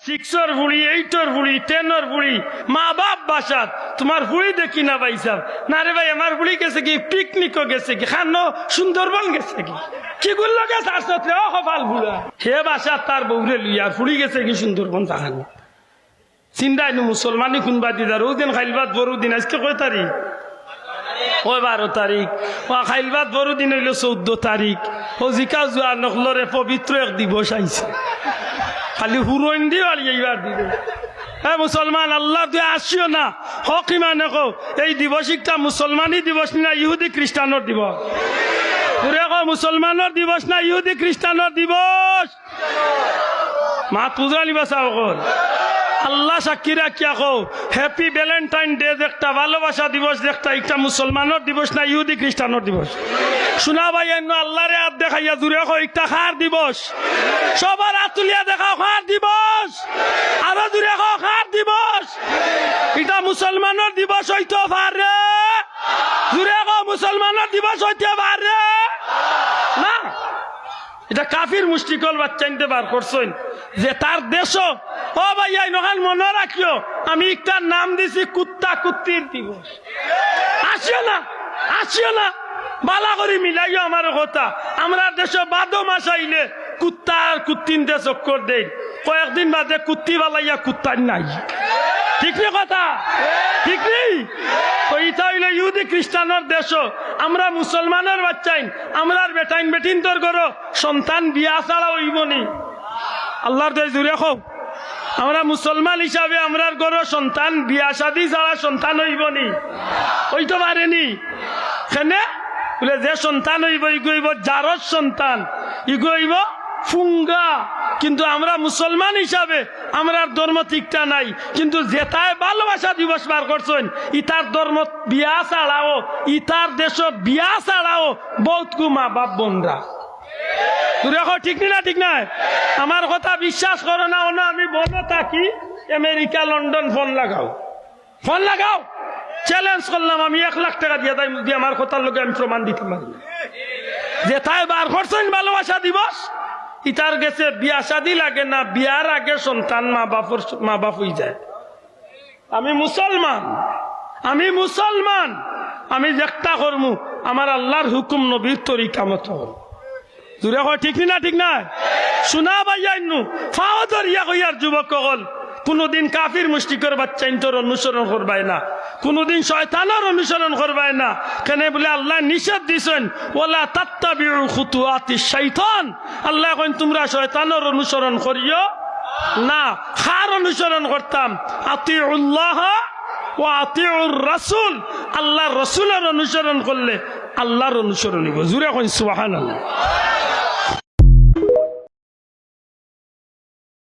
6 বুড়ি 8 বুড়ি 10 বুড়ি মা বাপ বাসাত তোমার বুড়ি দেখি না ভাই সাহেব না রে ভাই আমার বুড়ি গেছে কি পিকনিকও গেছে কি খানো সুন্দরবন গেছে কি গুলো গেছে আসলে কপাল বুড়া হে বাসাত তার বউরে লইয়া বুড়ি গেছে কি সুন্দরবন তাহানো চিন্তাই নু মুসলমানি খুনবা দিদার ও দিন খাইলবাদ বড় দিন আজকে কয় তারিখ ওই 12 তারিখ ও খাইলবাদ বড় দিন হইল 14 তারিখ ও জিকা জুয়া নকলরে পবিত্র এক দিবস আইছে খালি হুরইন দিও আর এইবার দিবে হ্যাঁ মুসলমান আল্লাহ তুই আসিও না হক ইমানে কো এই দিবসটা মুসলমানি দিবস না ইহুদি খ্রিস্টানোর দিবস পুরে কো মুসলমানের দিবস না ইহুদি খ্রিস্টানোর দিবস মা তুজালি বাসাও কর আল্লাহ সাক্ষী রাখিয়া কো হ্যাপি ভ্যালেন্টাইন ডে একটা ভালোবাসা দিবস একটা একটা মুসলমানের দিবস না ইহুদি খ্রিস্টানোর দিবস শোনা ভাই এন্ন আল্লাহরে হাত দেখাইয়া জুড়ে কো একটা খার দিবস সবার হাত তুলিয়া দেখাও খার দিবস আরো জুড়ে কো খার দিবস এটা মুসলমানের দিবস হইতে পারে জুড়ে কো মুসলমানের দিবস হইতে পারে না এটা কাফির মুশরিকল বাচ্চাইতে বার করছেন যে তার দেশ ও ভাইয়া নখান মনে রাখিও আমি একটা নাম দিছি কুত্তা কুত্তির দিবস আসিও না বালা করে মিলাইও আমার কথা আমরা দেশে 12 মাস আইলে কুত্তা আর কুত্তিন দে চক্কর দেই কয়েকদিন বাদে কুত্তি বালাইয়া কুত্তার নাই ঠিক নেই কথা ঠিক নেই ওইটা হইলে ইহুদি খ্রিস্টানের দেশ আমরা মুসলমানের বাচ্চাইন আমরা বেটাইন বেটিন তোর করো সন্তান বিয়া ছাড়া হইব নি আল্লাহর দয় জুড়ে হোক আমরা মুসলমান হিসাবে আমরার ঘর সন্তান বিয়া শাদী ছাড়া সন্তান হইব নি হইতে পারেনি কেনে বলে যে সন্তান হইব ইগইব জারজ সন্তান ইগইব ফুঙ্গা কিন্তু আমরা মুসলমান হিসাবে আমরার ধর্ম ঠিকটা নাই কিন্তু যেটায় ভালোবাসা দিবস বার করছেন ইতার ধর্ম বিয়া ছাড়াও ইতার দেশ বিয়া ছাড়াও বহুত মা বাপ বোনরা দেখো ঠিক না ঠিক নাই আমার কথা বিশ্বাস করো না না আমি বলে থাকি আমেরিকা লন্ডন ফোন লাগাও চ্যালেঞ্জ করলাম আমি 1 লাখ টাকা দিয়ে তাই দিয়ে আমার কথার লোকে আমি প্রমাণ দিতে পারি যে তাই বার করছেন ভালোবাসা দিবস ইতার গেছে বিয়া শাদী লাগে না বিয়ার আগে সন্তান মা বাপ হয়ে যায় আমি মুসলমান আমি একটা করমু আমার আল্লাহর হুকুম নবীর তরিকা মতো জুড়ে কয় ঠিক না ঠিক না শোনা ভাইয়া ফাও ধরিয়া কইয়ার যুবক হল কোনদিন কাফির মুশরিকের বাচ্চা ইন্তর অনুসরণ করবাই না কোনদিন শয়তানের অনুসরণ করবাই না কেন বলে আল্লাহ নিষেধ দিছেন ওয়ালা তাত্তাবিউ খুতুওয়াতিশ শাইতান আল্লাহ কইন তোমরা শয়তানের অনুসরণ করিও না খার অনুসরণ করতাম আতিউল্লাহ ওয়া আতিউর রাসূল আল্লাহর রাসূলের অনুসরণ করলে আল্লাহর অনুসরণ হইব জুরে কইন সুবহানাল্লাহ